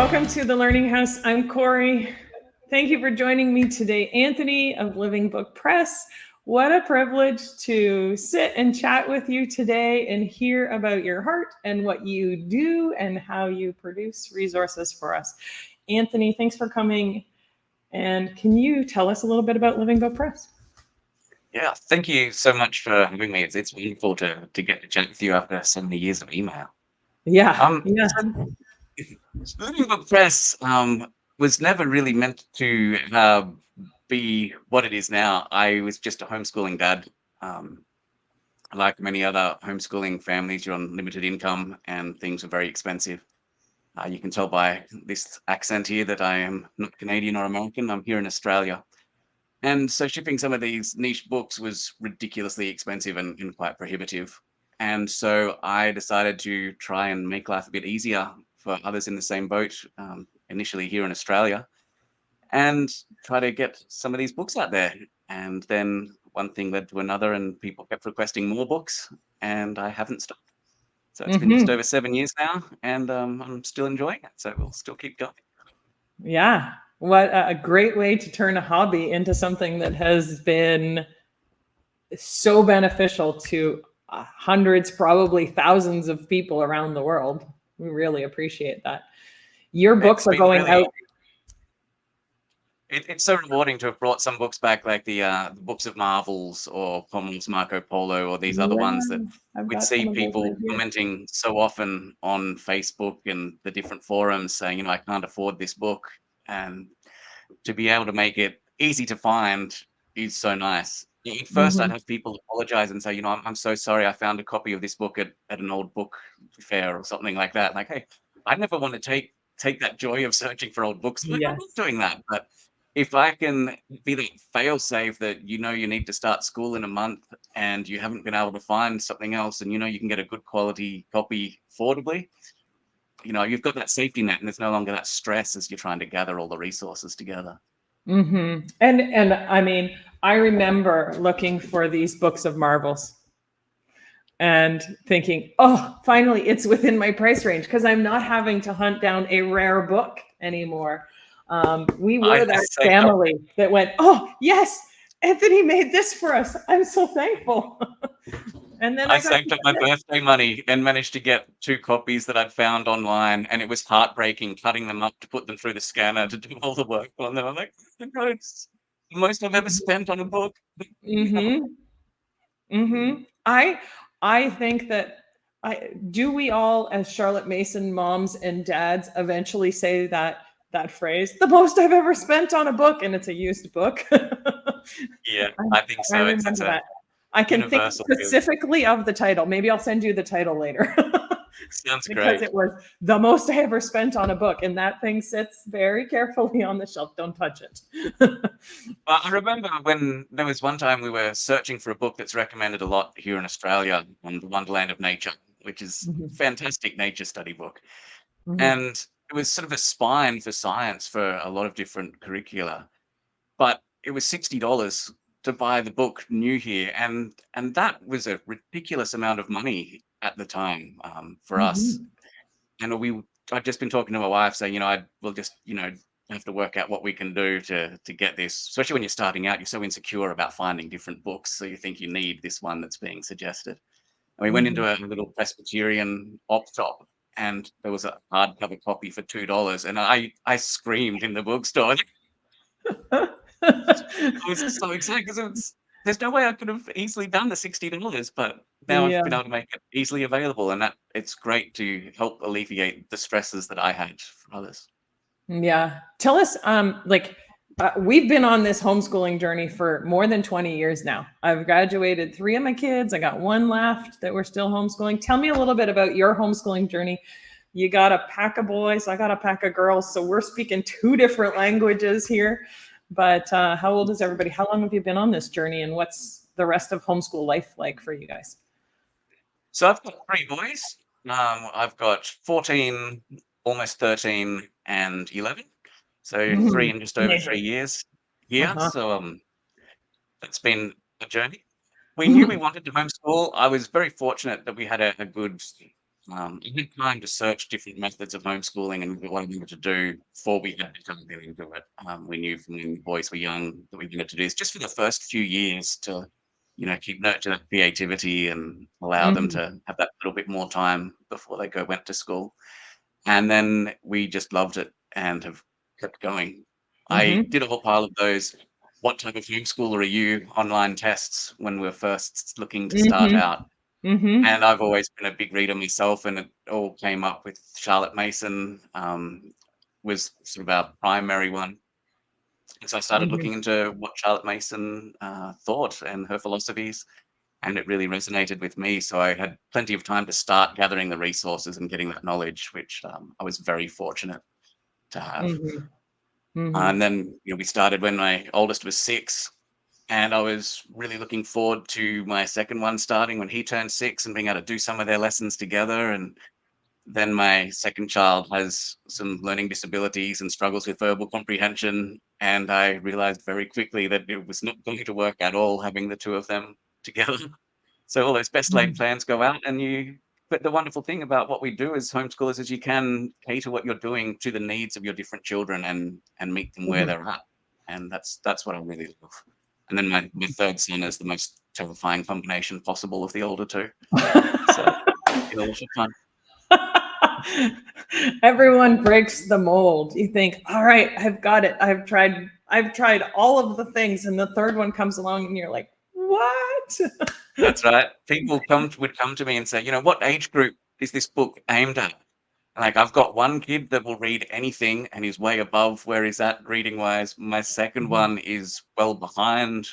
Welcome to the Learning House. I'm Corey. Thank you for joining me today, Anthony of Living Book Press. What a privilege to sit and chat with you today and hear about your heart and what you do and how you produce resources for us. Anthony, thanks for coming. And can you tell us a little bit about Living Book Press? Yeah, thank you so much for having me. It's wonderful to get to chat with you after so many years of email. Yeah, yeah. So Living Book Press was never really meant to be what it is now. I was just a homeschooling dad. Um, like many other homeschooling families, you're on limited income and things are very expensive. You can tell by this accent here that I am not Canadian or American. I'm here in Australia. And so shipping some of these niche books was ridiculously expensive and quite prohibitive. And so I decided to try and make life a bit easier for others in the same boat, initially here in Australia, and try to get some of these books out there. And then one thing led to another, and people kept requesting more books, and I haven't stopped. So it's been just Mm-hmm. over 7 years now, and I'm still enjoying it. So we'll still keep going. Yeah. What a great way to turn a hobby into something that has been so beneficial to hundreds, probably thousands of people around the world. We really appreciate that. Your It's books are been going really out. it's so rewarding to have brought some books back, like the books of Marvels or Pommel's Marco Polo or these other ones that Yeah, I've we'd got see some of those right people here. commenting so often on Facebook and the different forums saying, I can't afford this book. And to be able to make it easy to find is so nice. At first, I'd Mm-hmm. have people apologize and say, I'm so sorry. I found a copy of this book at an old book fair or something like that. Like, hey, I never want to take that joy of searching for old books. I'm not Yes. doing that. But if I can be the fail safe that you need to start school in a month and you haven't been able to find something else and you can get a good quality copy affordably, you've got that safety net and there's no longer that stress as you're trying to gather all the resources together. Mm-hmm. And I mean, I remember looking for these books of marvels and thinking, oh, finally, it's within my price range because I'm not having to hunt down a rare book anymore. We were I that saved up family that went, oh, yes, Anthony made this for us. I'm so thankful. And then I I got saved to up my birthday money and managed to get 2 copies that I'd found online, and it was heartbreaking cutting them up to put them through the scanner to do all the work on them. I'm like, "No, it's the most I've ever spent on a book." Mm-hmm. Mm-hmm. I think that I do we all as Charlotte Mason moms and dads eventually say that phrase, the most I've ever spent on a book, and it's a used book. Yeah, I, I think I so. It's remember a that. I can think universal feeling. specifically of the title. Maybe I'll send you the title later. Sounds Because great. it was the most I ever spent on a book, and that thing sits very carefully on the shelf. Don't touch it. Well, I remember when there was one time we were searching for a book that's recommended a lot here in Australia on The Wonderland of Nature, which is a Mhm. fantastic nature study book. Mhm. And it was sort of a spine for science for a lot of different curricula. But it was $60 to buy the book new here, and that was a ridiculous amount of money at the time, for us. Mhm. And I'd just been talking to my wife saying, we'll just, have to work out what we can do to get this. Especially when you're starting out, you're so insecure about finding different books, so you think you need this one that's being suggested. And we went Mhm. into a little Presbyterian op shop, and there was a hardcover copy for $2, and I screamed in the bookstore. I was so excited because there's no way I could have easily done the $60, but now I've Yeah. been able to make it easily available, and that it's great to help alleviate the stresses that I had for others. Yeah. Tell us, we've been on this homeschooling journey for more than 20 years now. I've graduated three of my kids. I got one left that we're still homeschooling. Tell me a little bit about your homeschooling journey. You got a pack of boys, I got a pack of girls. So we're speaking two different languages here. But how old is everybody? How long have you been on this journey? And what's the rest of homeschool life like for you guys? So I've got 3 boys. I've got 14, almost 13, and 11. So 3 Mhm. in just over 3 Amazing. years here. Uh-huh. So, it's been a journey. We knew we wanted to homeschool. I was very fortunate that we had a good I had time to search different methods of homeschooling and what I wanted to do before we had become really into it. We knew from when the boys were young that we wanted to do this just for the first few years to, keep nurture that creativity and allow them Mhm. to have that little bit more time before they went to school. And then we just loved it and have kept going. I Mhm. did a whole pile of those "What type of homeschooler are you?" online tests when we were first looking to start Mhm. out, Mhm. and I've always been a big reader myself, and it all came up with Charlotte Mason, was sort of our primary one. And so I started Mhm. looking into what Charlotte Mason, thought and her philosophies, and it really resonated with me. So I had plenty of time to start gathering the resources and getting that knowledge, which I was very fortunate to have. Mhm. Mhm. And then we started when my oldest was 6, and I was really looking forward to my second one starting when he turned 6 and being able to do some of their lessons together. And then my second child has some learning disabilities and struggles with verbal comprehension, and I realized very quickly that it was not going to work at all having the two of them together. So all those best laid Mhm. plans go out, and but the wonderful thing about what we do as homeschoolers is you can cater what you're doing to the needs of your different children and meet them where Mhm. they're at. And that's what I really love. And then my third son is the most terrifying combination possible of the older two. So it's been a lot of fun. Everyone breaks the mold. You think, all right, I've got it. I've tried all of the things, and the third one comes along, and you're like, what? That's right. People would come to me and say, "What age group is this book aimed at?" Like, I've got one kid that will read anything and is way above where he's at reading wise. My second Mhm. one is well behind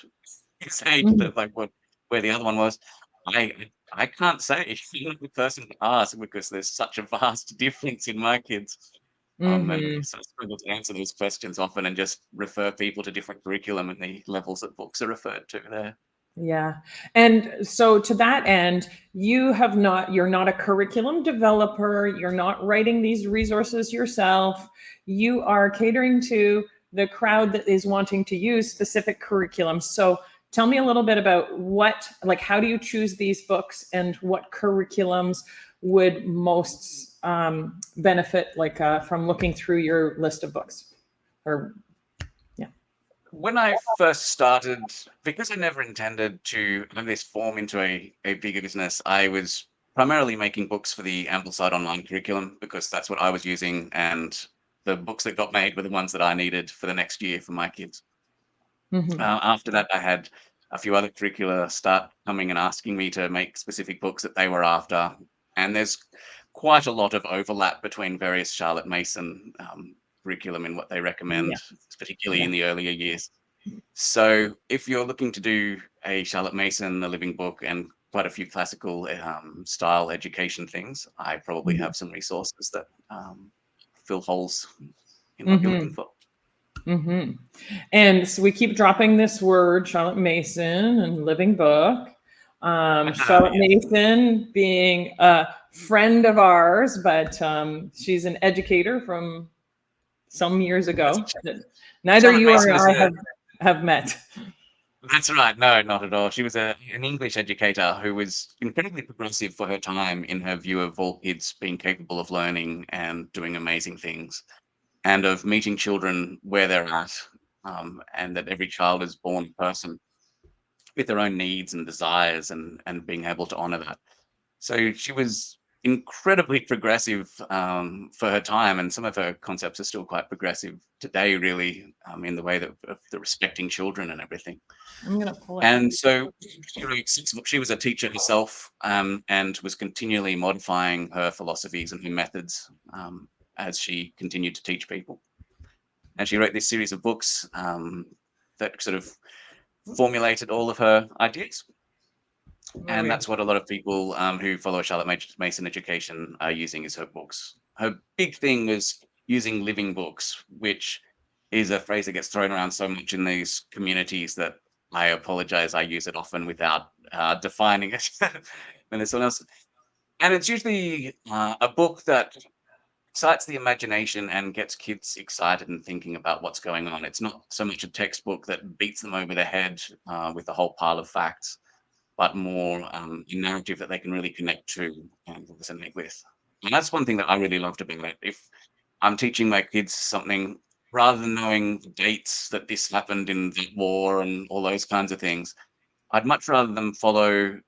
his age, Mhm. that like where the other one was. I can't say. You're not the person to ask because there's such a vast difference in my kids. And Mhm. so I struggle to answer those questions often and just refer people to different curriculum and the levels that books are referred to there. Yeah. And so to that end, you're not a curriculum developer, you're not writing these resources yourself. You are catering to the crowd that is wanting to use specific curriculum. So tell me a little bit about how do you choose these books and what curriculums would most benefit, from looking through your list of books? Or, yeah. When I first started, because I never intended to have this form into a bigger business, I was primarily making books for the Ambleside online curriculum because that's what I was using, and the books that got made were the ones that I needed for the next year for my kids. Hmm. After that, I had a few other curricula start coming and asking me to make specific books that they were after, and there's quite a lot of overlap between various Charlotte Mason curriculum and what they Yeah. recommend, particularly Yeah. in the earlier years. So if you're looking to do a Charlotte Mason, a living book, and quite a few classical style education things, I probably have some resources that fill holes in what you're looking Hmm. for. Hmm. And so we keep dropping this word, Charlotte Mason and Living Book. Charlotte Yes, Mason being a friend of ours, but she's an educator from some years that's ago that neither Charlotte you Mason or was I a. have met. That's right. No, not at all. She was an English educator who was incredibly progressive for her time in her view of all kids being capable of learning and doing amazing things, and of meeting children where they're at, and that every child is born a person with their own needs and desires, and being able to honor that. So she was incredibly progressive for her time, and some of her concepts are still quite progressive today, really, in the way that of the respecting children and everything. I'm gonna pull it up. And so she was a teacher herself, and was continually modifying her philosophies and her methods as she continued to teach people. And she wrote this series of books that sort of formulated all of her ideas. There And we that's what a lot of people who follow Charlotte Mason education are using as her books. Her big thing was using living books, which is a phrase that gets thrown around so much in these communities that I apologize. I use it often without defining it. When there's someone else, and it's usually a book that excites the imagination and gets kids excited and thinking about what's going on. It's not so much a textbook that beats them over the head with a whole pile of facts. but more a narrative that they can really connect to and resonate with. And that's one thing that I really loved about it. If I'm teaching my kids something, rather than knowing the dates that this happened in the war and all those kinds of things, I'd much rather them follow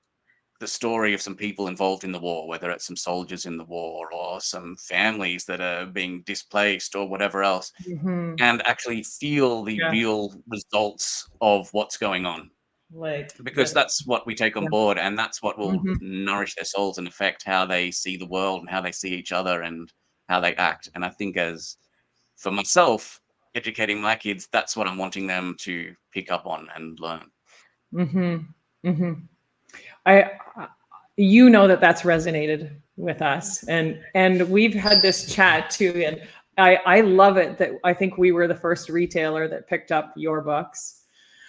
the story of some people involved in the war, whether it's some soldiers in the war or some families that are being displaced or whatever else, Hmm. and actually feel the Yeah. real results of what's going on. Like Because the, that's what we take on yeah. board, and that's what will Hmm. nourish their souls and affect how they see the world and how they see each other and how they act. And I think, as for myself, educating my kids, that's what I'm wanting them to pick up on and learn. Hmm. Hmm. I, you know, that that's resonated with us, and we've had this chat too, and I love it that I think we were the first retailer that picked up your books.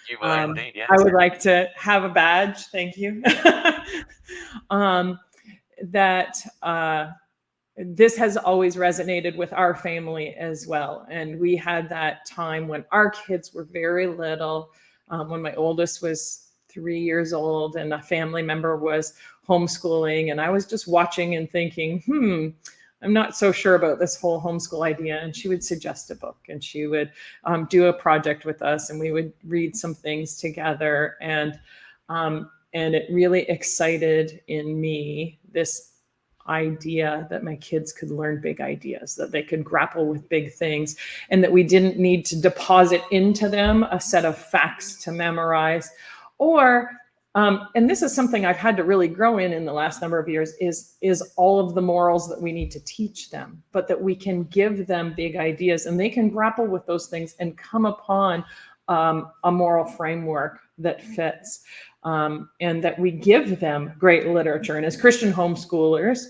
You were indeed, I yes. would like to have a badge. Thank you. um, that this has always resonated with our family as well. And we had that time when our kids were very little, when my oldest was 3 years old and a family member was homeschooling. And I was just watching and thinking, I'm not so sure about this whole homeschool idea. And she would suggest a book and she would do a project with us and we would read some things together. And it really excited in me this idea that my kids could learn big ideas, that they could grapple with big things, and that we didn't need to deposit into them a set of facts to memorize. Or, and this is something I've had to really grow in the last number of years, is all of the morals that we need to teach them, but that we can give them big ideas and they can grapple with those things and come upon a moral framework that fits. And that we give them great literature. And as Christian homeschoolers,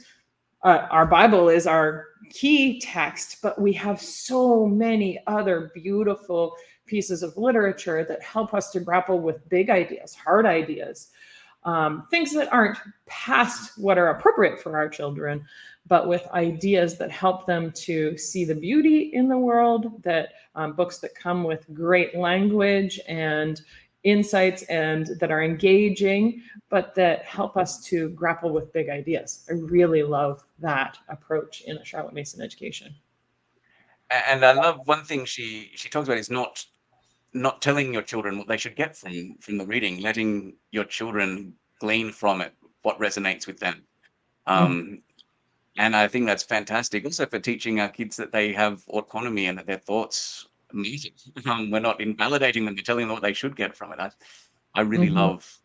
our Bible is our key text, but we have so many other beautiful pieces of literature that help us to grapple with big ideas, hard ideas, things that aren't past what are appropriate for our children, but with ideas that help them to see the beauty in the world, that books that come with great language and insights and that are engaging, but that help us to grapple with big ideas. I really love that approach in a Charlotte Mason education. And I love one thing she talks about is not telling your children what they should get from the reading, letting your children glean from it what resonates with them. Mm. Um, and I think that's fantastic. Also for teaching our kids that they have autonomy and that their thoughts matter. We're not invalidating them; we're telling them what they should get from it. I really Mhm. love.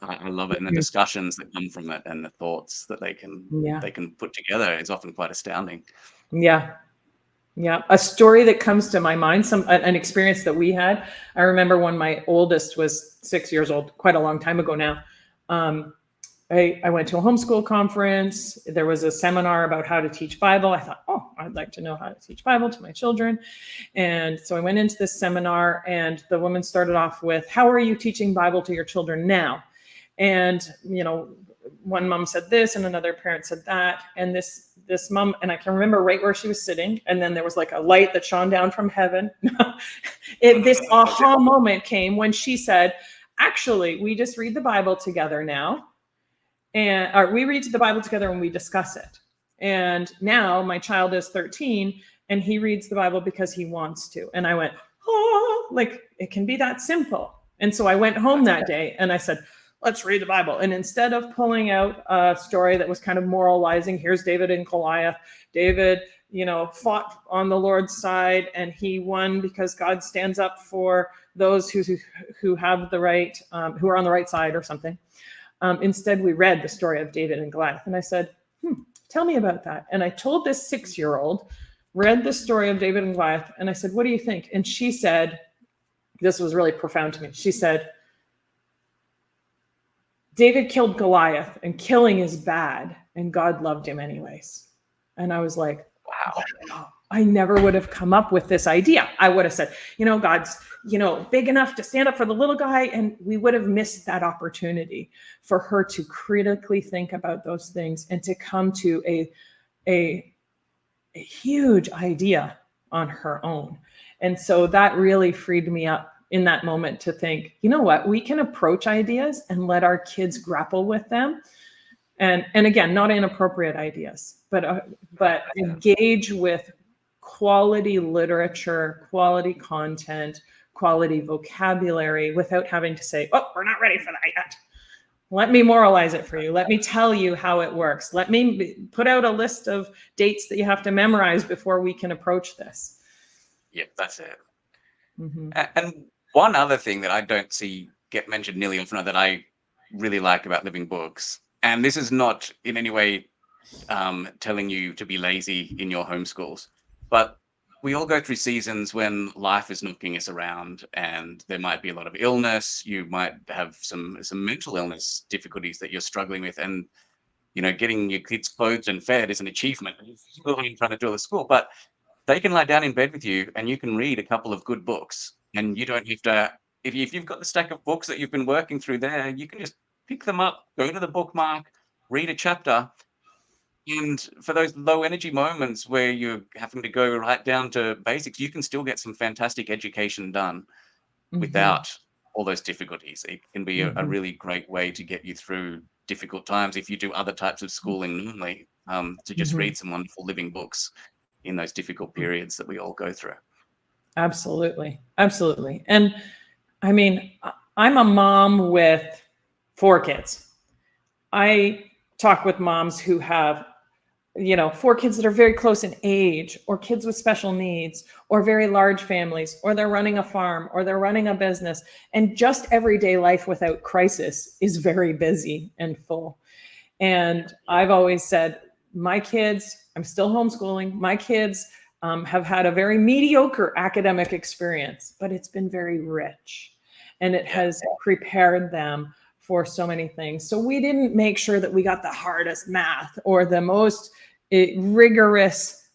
I love it, and the Mhm. discussions that come from it, and the thoughts that Yeah. they can put together is often quite astounding. Yeah. Yeah, a story that comes to my mind, an experience that we had. I remember when my oldest was 6 years old, quite a long time ago now. Um, I went to a homeschool conference. There was a seminar about how to teach Bible. I thought, oh, I'd like to know how to teach Bible to my children. And so I went into this seminar, and the woman started off with, "How are you teaching Bible to your children now?" And one mom said this, and another parent said that, and this mom, and I can remember right where she was sitting, and then there was like a light that shone down from heaven. This aha moment came when she said, "Actually, we just read the Bible together now, and or we read the Bible together and we discuss it. And now my child is 13 and he reads the Bible because he wants to." And I went, "Oh, like it can be that simple." And so I went home that day and I said, "Let's read the Bible." And instead of pulling out a story that was kind of moralizing, here's David and Goliath. David, fought on the Lord's side and he won because God stands up for those who have the right, who are on the right side or something. Instead, we read the story of David and Goliath. And I said, tell me about that. And I told this 6-year-old, read the story of David and Goliath. And I said, what do you think? And she said, this was really profound to me. She said, David killed Goliath and killing is bad. And God loved him anyways. And I was like, Wow. wow, I never would have come up with this idea. I would have said, God's, big enough to stand up for the little guy. And we would have missed that opportunity for her to critically think about those things and to come to a huge idea on her own. And so that really freed me up in that moment to think, you know what, we can approach ideas and let our kids grapple with them. And again, not inappropriate ideas, but engage with quality literature, quality content, quality vocabulary without having to say, oh, we're not ready for that yet. Let me moralize it for you. Let me tell you how it works. Let me put out a list of dates that you have to memorize before we can approach this. Yeah, that's it. And one other thing that I don't see get mentioned nearly often that I really like about living books, and this is not in any way telling you to be lazy in your homeschools, but we all go through seasons when life is knocking us around, and there might be a lot of illness. You might have some mental illness difficulties that you're struggling with, and getting your kids clothed and fed is an achievement. You're trying to do all the school, but they can lie down in bed with you and you can read a couple of good books, and you don't have to. If you've got the stack of books that you've been working through there, you can just pick them up, go to the bookmark, read a chapter. And for those low energy moments where you're having to go right down to basics, you can still get some fantastic education done without all those difficulties. It can be a really great way to get you through difficult times if you do other types of schooling normally, to just read some wonderful living books in those difficult periods that we all go through. Absolutely. Absolutely. And I mean, I'm a mom with 4 kids. I talk with moms who have 4 kids that are very close in age, or kids with special needs, or very large families, or they're running a farm, or they're running a business. And just everyday life without crisis is very busy and full. And I've always said, my kids, I'm still homeschooling, my kids have had a very mediocre academic experience, but it's been very rich. And it has prepared them for so many things. So we didn't make sure that we got the hardest math or the most rigorous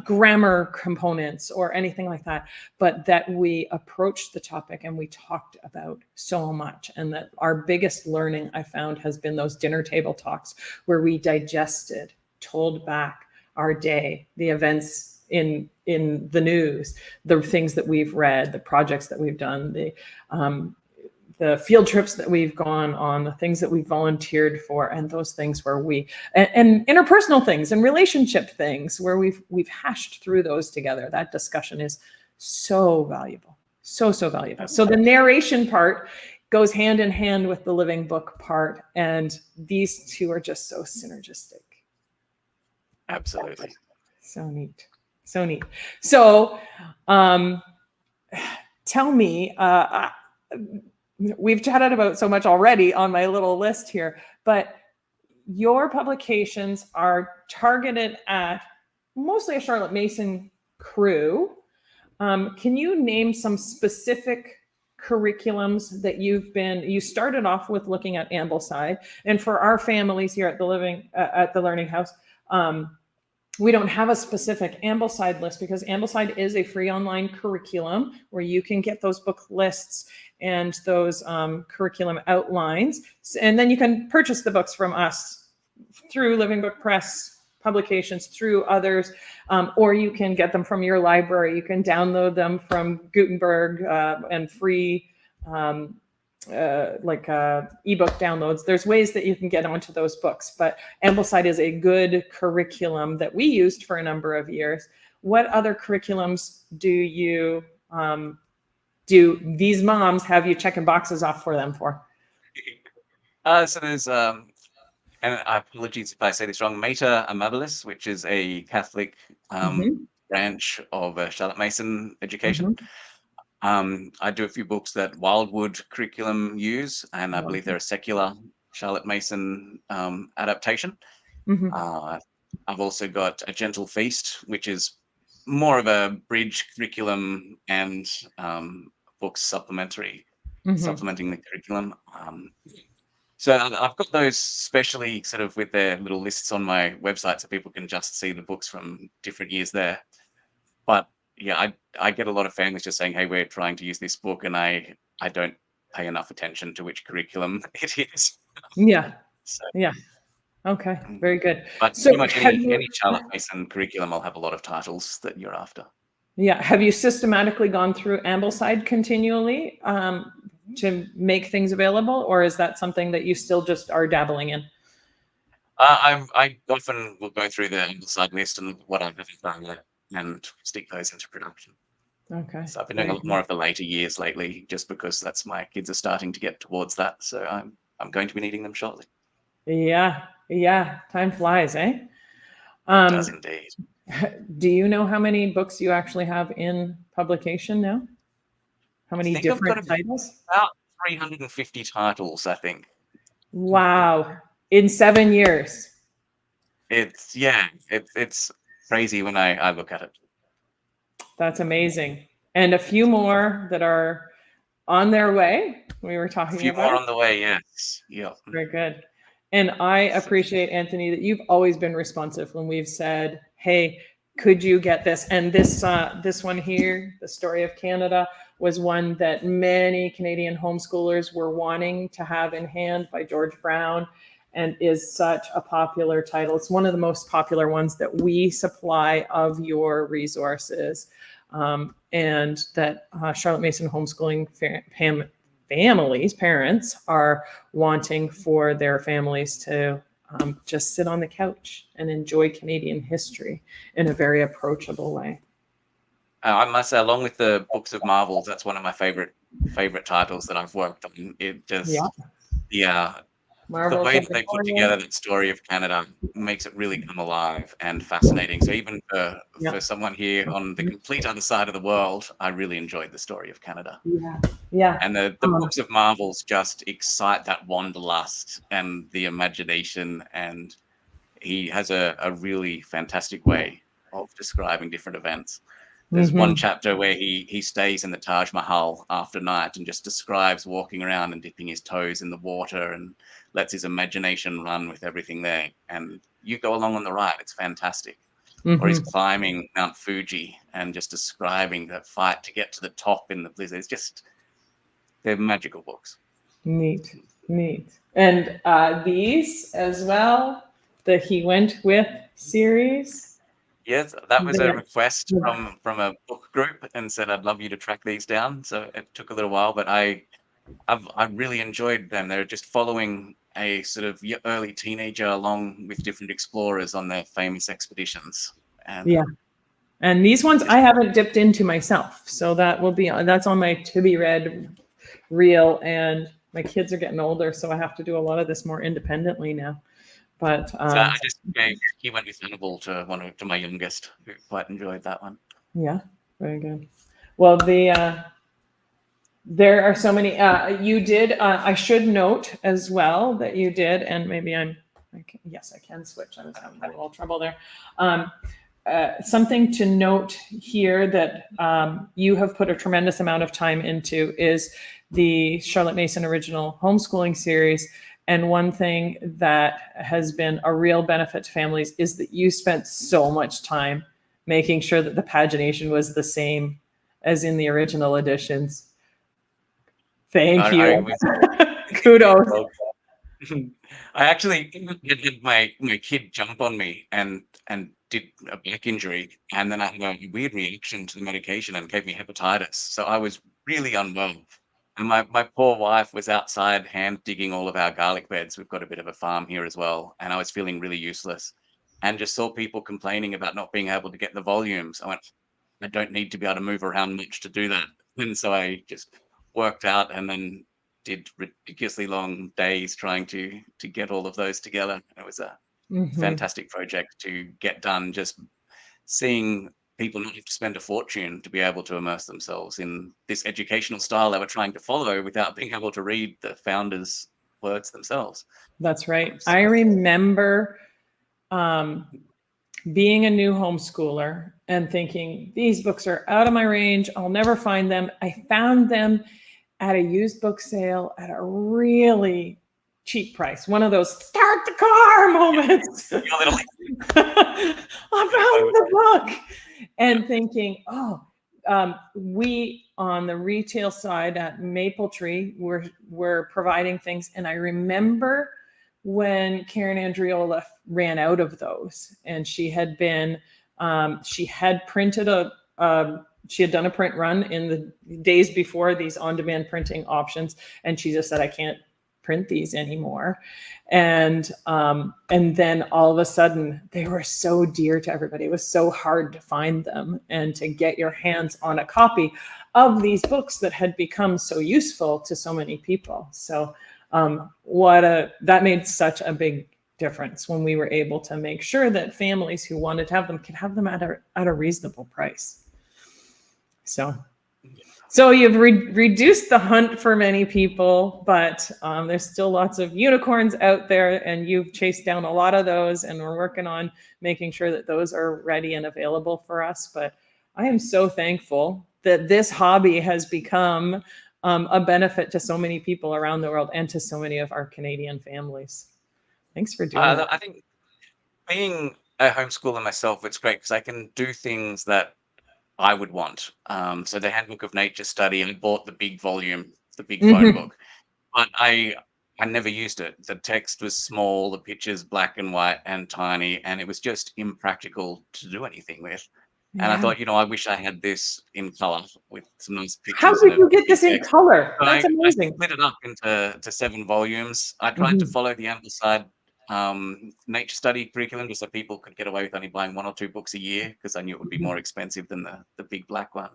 grammar components or anything like that, but that we approached the topic and we talked about so much. And that our biggest learning, I found, has been those dinner table talks where we digested, told back our day, the events in the news, the things that we've read, the projects that we've done, the field trips that we've gone on, the things that we volunteered for, and those things where and interpersonal things and relationship things where we've hashed through those together. That discussion is so valuable, so valuable. So the narration part goes hand in hand with the living book part, and these two are just so synergistic. Absolutely. So neat. So neat. So tell me, we've chatted about so much already on my little list here, but your publications are targeted at mostly a Charlotte Mason crew. Can you name some specific curriculums that you started off with looking at Ambleside, and for our families here at the Learning House, we don't have a specific Ambleside list because Ambleside is a free online curriculum where you can get those book lists and those curriculum outlines. And then you can purchase the books from us through Living Book Press publications, through others, or you can get them from your library. You can download them from Gutenberg and free ebook downloads. There's ways that you can get onto those books, but Ambleside is a good curriculum that we used for a number of years. What other curriculums do these moms have you checking boxes off for them for? So there's and apologies if I say this wrong, Mater Amabilis, which is a Catholic branch of Charlotte Mason education. I do a few books that Wildwood curriculum use, and I believe they're a secular Charlotte Mason adaptation. I've also got A Gentle Feast, which is more of a bridge curriculum and books supplementing the curriculum. So I've got those specially sort of with their little lists on my website so people can just see the books from different years there. But yeah, I get a lot of families just saying, hey, we're trying to use this book, and I don't pay enough attention to which curriculum it is. Yeah. So, yeah. Okay. Very good. But so pretty much any Charlotte Mason curriculum, I'll have a lot of titles that you're after. Yeah. Have you systematically gone through Ambleside continually to make things available, or is that something that you still just are dabbling in? I often will go through the side list and what I've done yet and stick those into production. Okay. So I've been doing a Very lot good. more of the later years lately, just because that's my kids are starting to get towards that. So I'm going to be needing them shortly. Yeah. Yeah. Time flies, eh? It does Um, indeed. do you know how many books you actually have in publication now? How I many think I've got different titles? about 350 titles, I think. Wow. In 7 years. It's it's crazy when I look at it. That's amazing. And a few more that are on their way. We were A talking few about. more on the way, yes. Yeah. Very good. And I appreciate, Anthony, that you've always been responsive when we've said, "Hey, could you get this?" And this one here, the story of Canada, was one that many Canadian homeschoolers were wanting to have in hand by George Brown, and is such a popular title. It's one of the most popular ones that we supply of your resources, and that Charlotte Mason homeschooling families, parents are wanting for their families to just sit on the couch and enjoy Canadian history in a very approachable way. I must say, along with the books of Marvels, that's one of my favorite titles that I've worked on. It Yeah, just, yeah, the Marvels way of that they put together Victoria. that story of Canada makes it really come alive and fascinating. So even Yeah, for someone here on the complete other side of the world, I really enjoyed the story of Canada. yeah, yeah. And the books of Marvels just excite that wanderlust and the imagination, and he has a really fantastic way of describing different events. There's one Mhm. chapter where he stays in the Taj Mahal after night and just describes walking around and dipping his toes in the water and lets his imagination run with everything there. And you go along on the ride. It's fantastic. Or he's Mhm. climbing Mount Fuji and just describing that fight to get to the top in the blizzard. It's just, they're magical books. Neat, neat. And these as well, the He Went With series. Yes, that was a That- request from a book group and said, I'd love you to track these down. So it took a little while, but I really enjoyed them. They're just following a sort of early teenager along with different explorers on their famous expeditions, and yeah. And these ones just I haven't dipped into myself, so that's on my to be read reel. And my kids are getting older, so I have to do a lot of this more independently now. But so I just gave He Went With Hannibal to my youngest, who quite enjoyed that one. yeah, very good. Well, there are so many. You did. I should note as well that you did, and maybe yes, I can switch. I was having a little trouble there. Um, something to note here that you have put a tremendous amount of time into is the Charlotte Mason original homeschooling series. And one thing that has been a real benefit to families is that you spent so much time making sure that the pagination was the same as in the original editions. Thank I you. was Kudos. I actually had my kid jump on me and did a back injury, and then I had a weird reaction to the medication and gave me hepatitis. So I was really unwell. And my poor wife was outside hand digging all of our garlic beds. We've got a bit of a farm here as well, and I was feeling really useless. And just saw people complaining about not being able to get the volumes. I went, I don't need to be able to move around much to do that. And so I just worked out and then did ridiculously long days trying to get all of those together. It was a Mhm. fantastic project to get done. Just seeing people not have to spend a fortune to be able to immerse themselves in this educational style they were trying to follow without being able to read the founders' words themselves. That's right. So, I remember um, being a new homeschooler and thinking, these books are out of my range. I'll never find them. I found them at a used book sale at a really cheap price. One of those start the car moments. you're a little, I found the book yeah. and thinking, oh, we on the retail side at Maple Tree were providing things. And I remember when Karen Andriola ran out of those, and she had printed she had done a print run in the days before these on-demand printing options, and she just said, I can't print these anymore. And then all of a sudden they were so dear to everybody. It was so hard to find them and to get your hands on a copy of these books that had become so useful to so many people. So that made such a big difference when we were able to make sure that families who wanted to have them could have them at a reasonable price. So you've reduced the hunt for many people, but there's still lots of unicorns out there, and you've chased down a lot of those, and we're working on making sure that those are ready and available for us. But I am so thankful that this hobby has become a benefit to so many people around the world and to so many of our Canadian families. Thanks for doing that. I think being a homeschooler myself, it's great because I can do things that I would want. So the Handbook of Nature Study, I bought the big volume, the big phone book, but I never used it. The text was small, the pictures black and white and tiny, and it was just impractical to do anything with. And I Yeah. thought, I wish I had this in color with some nice How pictures and did a you get big this in text. color? So That's I amazing. split it up into 7 volumes. I tried to Mhm. follow the Ambleside nature study curriculum just so people could get away with only buying 1 or 2 books a year because I knew it would be more expensive than the big black one.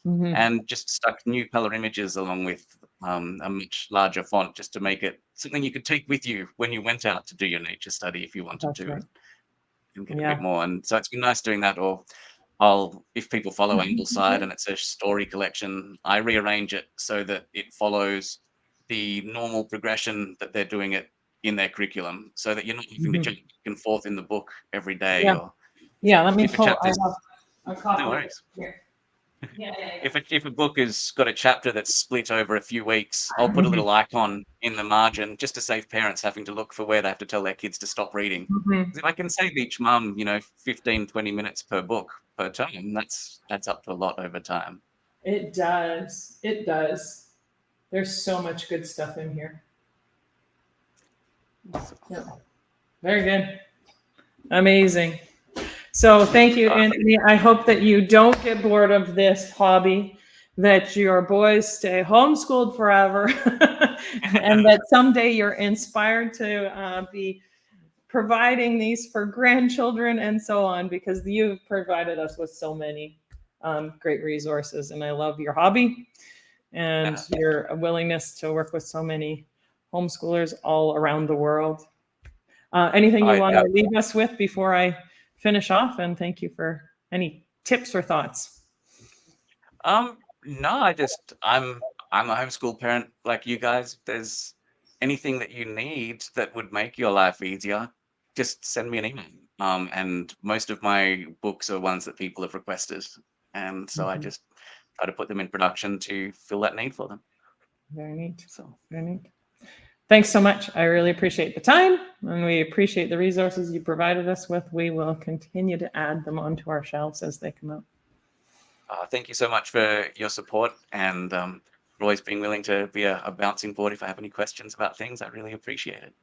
Mhm. And just stuck new color images along with a much larger font just to make it something you could take with you when you went out to do your nature study if you wanted That's to right. and get a bit Yeah. more. And so it's been nice doing that. Or if people follow Ambleside and it's a story collection, I rearrange it so that it follows the normal progression that they're doing it in their curriculum so that you're not having to Mhm. jump back and forth in the book every day. Yeah. Or Yeah. Let me if a pull. I chapter's, have a no copy of it worries. here. Yeah. If a book has got a chapter that's split over a few weeks, I'll put a Mhm. little icon in the margin just to save parents having to look for where they have to tell their kids to stop reading. Mhm. 'Cause if I can save each mum, 15, 20 minutes per book per term, that's up to a lot over time. It does. It does. There's so much good stuff in here. So, Yeah. Very good. Amazing. So thank you, thank Anthony. I hope that you don't get bored of this hobby, that your boys stay homeschooled forever, and that someday you're inspired to be providing these for grandchildren and so on, because you've provided us with so many great resources. And I love your hobby and yeah. your willingness to work with so many homeschoolers all around the world. Anything you I want yeah. to leave us with before I finish off? And thank you for any tips or thoughts. No, I'm a homeschool parent like you guys. If there's anything that you need that would make your life easier, just send me an email. And most of my books are ones that people have requested, and so I Mhm. just try to put them in production to fill that need for them. Very neat. So, Very neat. Thanks so much. I really appreciate the time, and we appreciate the resources you provided us with. We will continue to add them onto our shelves as they come out. thank you so much for your support and for always being willing to be a bouncing board if I have any questions about things. I really appreciate it.